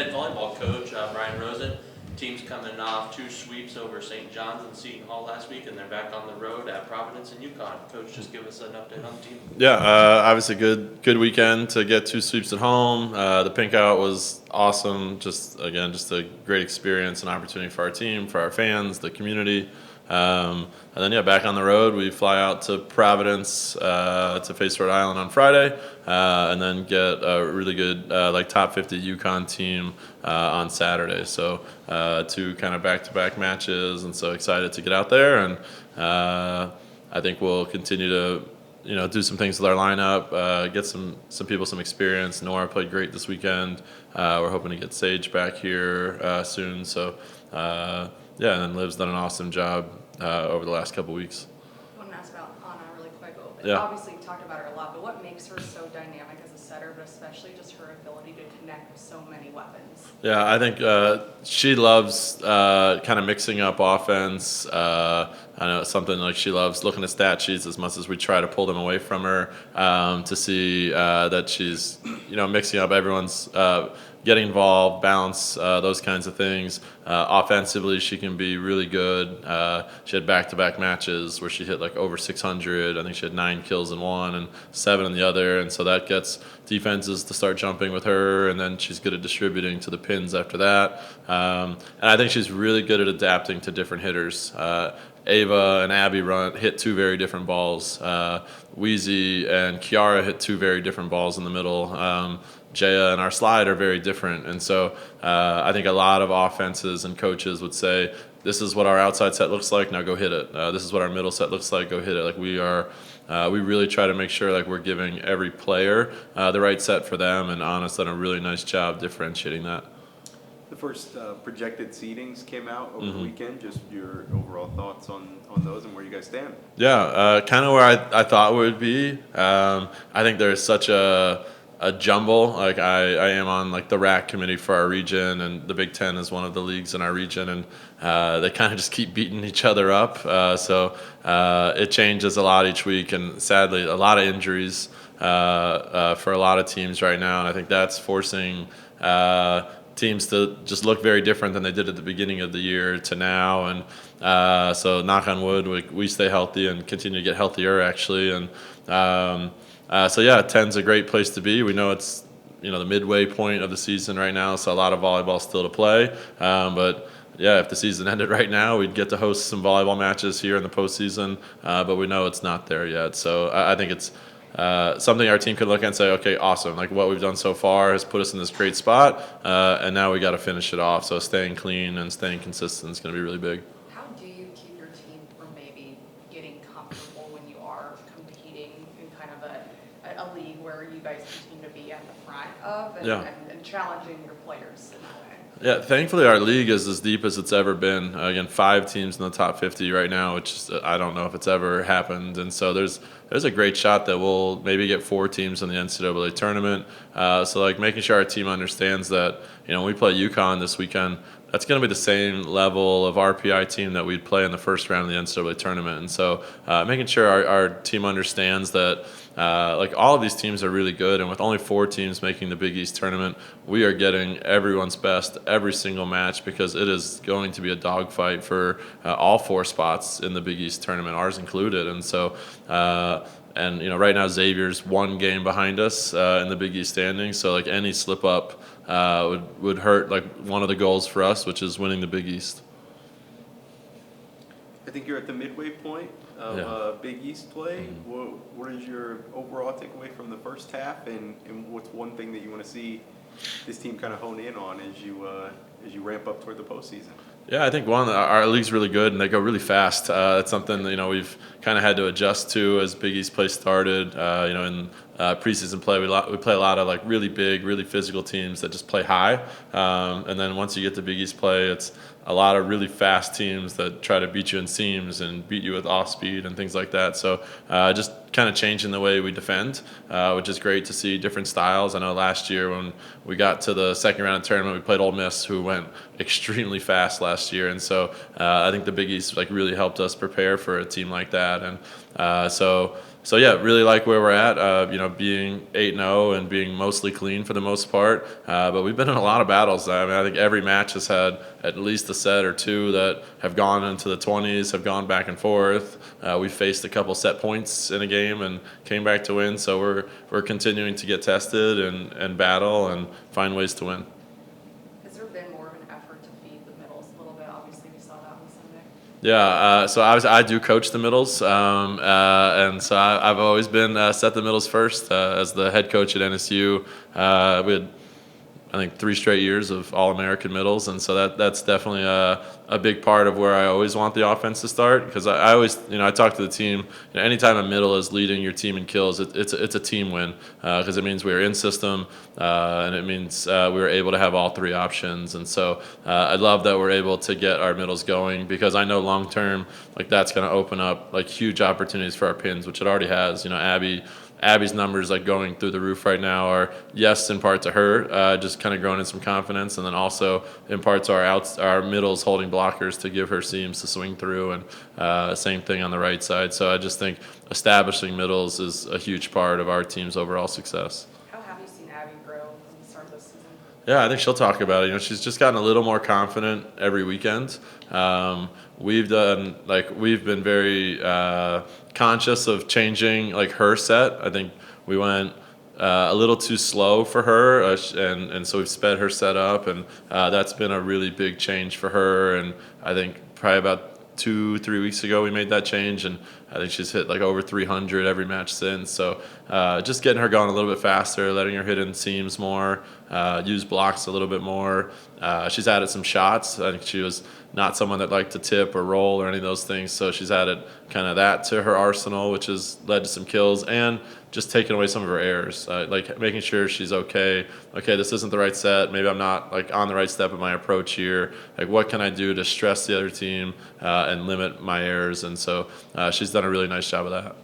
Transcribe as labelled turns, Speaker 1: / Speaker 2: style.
Speaker 1: head volleyball coach, Brian Rosen. Team's coming off 2 sweeps over St. John's and Seton Hall last week, and they're back on the road at Providence and UConn. Coach, just give us an update on the team.
Speaker 2: Yeah, obviously good weekend to get 2 sweeps at home. The pink out was awesome. Just a great experience and opportunity for our team, for our fans, the community. And then back on the road, we fly out to Providence to face Rhode Island on Friday, and then get a really good top 50 UConn team on Saturday. So 2 kind of back-to-back matches, and so excited to get out there. And I think we'll continue to do some things with our lineup, get some people some experience. Nora played great this weekend. We're hoping to get Sage back here soon. So. And then Liv's done an awesome job over the last couple weeks.
Speaker 3: I want to ask about Anna really quick.
Speaker 2: Yeah.
Speaker 3: Obviously, you talked about her a lot, but what makes her so dynamic as a setter, but especially just her ability to connect with so many weapons?
Speaker 2: Yeah, I think she loves kind of mixing up offense. I know it's something like she loves looking at stat sheets as much as we try to pull them away from her to see that she's mixing up everyone's getting involved, balance, those kinds of things. Offensively, she can be really good. She had back-to-back matches where she hit over 600. I think she had 9 kills in one and 7 in the other, and so that gets defenses to start jumping with her, and then she's good at distributing to the pins after that. And I think she's really good at adapting to different hitters. Ava and Abby hit 2 very different balls. Wheezy and Kiara hit 2 very different balls in the middle. Jaya and our slide are very different, and so I think a lot of offenses and coaches would say, this is what our outside set looks like, now go hit it. This is what our middle set looks like, go hit it. We really try to make sure we're giving every player the right set for them, and Anna's done a really nice job differentiating that.
Speaker 4: The first projected seedings came out over the weekend. Just your overall thoughts on those and where you guys stand.
Speaker 2: Yeah, kind of where I thought it would be. I think there's such a jumble. I am on the RAC committee for our region, and the Big Ten is one of the leagues in our region, and they kind of just keep beating each other up. So it changes a lot each week, and sadly, a lot of injuries for a lot of teams right now, and I think that's forcing teams to just look very different than they did at the beginning of the year to now. And so knock on wood, we stay healthy and continue to get healthier, actually. And so 10's a great place to be. We know it's the midway point of the season right now, so a lot of volleyball still to play. But if the season ended right now, we'd get to host some volleyball matches here in the postseason. But we know it's not there yet. So I think it's something our team could look at and say, okay, awesome. What we've done so far has put us in this great spot, and now we got to finish it off. So staying clean and staying consistent is going to be really big.
Speaker 3: How do you keep your team from maybe getting comfortable when you are competing in kind of a league where you guys continue to be at the front of and challenging your players in that way?
Speaker 2: Yeah, thankfully our league is as deep as it's ever been. Again, 5 teams in the top 50 right now, which I don't know if it's ever happened. And so there's a great shot that we'll maybe get 4 teams in the NCAA tournament. So making sure our team understands that when we play UConn this weekend, that's going to be the same level of RPI team that we'd play in the first round of the NCAA tournament. And so making sure our team understands that all of these teams are really good, and with only 4 teams making the Big East tournament, we are getting everyone's best every single match, because it is going to be a dogfight for all 4 spots in the Big East tournament, ours included. And so right now Xavier's 1 game behind us in the Big East standings, so any slip up would hurt one of the goals for us, which is winning the Big East.
Speaker 4: I think you're at the midway point of Big East play. What is your overall takeaway from the first half, and what's one thing that you want to see this team kind of hone in on as you ramp up toward the postseason?
Speaker 2: Yeah, I think our league's really good, and they go really fast. It's something we've kind of had to adjust to as Big East play started. In preseason play, we play a lot of really big, really physical teams that just play high. And then once you get to Big East play, it's a lot of really fast teams that try to beat you in seams and beat you with off speed and things like that. So just kind of changing the way we defend, which is great to see different styles. I know last year when we got to the second round of the tournament, we played Ole Miss, who went extremely fast last year. And so I think the Big East really helped us prepare for a team like that. And so So yeah, really like where we're at. Being 8-0 and being mostly clean for the most part. But we've been in a lot of battles. I mean, I think every match has had at least a set or two that have gone into the 20s, have gone back and forth. We faced a couple set points in a game and came back to win. So we're continuing to get tested and battle and find ways to win.
Speaker 3: Has there been more of an effort to feed the middles a little bit? Obviously, we saw that on Sunday.
Speaker 2: Yeah, so I do coach the middles, and so I've always been set the middles first as the head coach at NSU. We had, I think, 3 straight years of All-American middles, and so that's definitely a big part of where I always want the offense to start, because I always, I talk to the team, anytime a middle is leading your team in kills, it's a team win, because it means we were in system, and it means we were able to have all 3 options, and so I love that we're able to get our middles going, because I know long term, like, that's going to open up like huge opportunities for our pins, which it already has. Abby's numbers, like, going through the roof right now, are, yes, in part to her, just kind of growing in some confidence, and then also in part to our middles holding blockers to give her seams to swing through, and same thing on the right side. So I just think establishing middles is a huge part of our team's overall success.
Speaker 3: How have you seen Abby grow from the start of this season?
Speaker 2: Yeah, I think she'll talk about it. She's just gotten a little more confident every weekend. We've been very conscious of changing, like, her set. I think we went a little too slow for her, and so we've sped her set up, and that's been a really big change for her. And I think probably about 2-3 weeks ago we made that change, and I think she's hit like over 300 every match since. So just getting her going a little bit faster, letting her hit in seams more, use blocks a little bit more. She's added some shots. I think she was not someone that liked to tip or roll or any of those things, so she's added kind of that to her arsenal, which has led to some kills, and just taking away some of her errors, like making sure she's okay, this isn't the right set, maybe I'm not, like, on the right step of my approach here, like, what can I do to stress the other team and limit my errors. And so she's done a really nice job of that.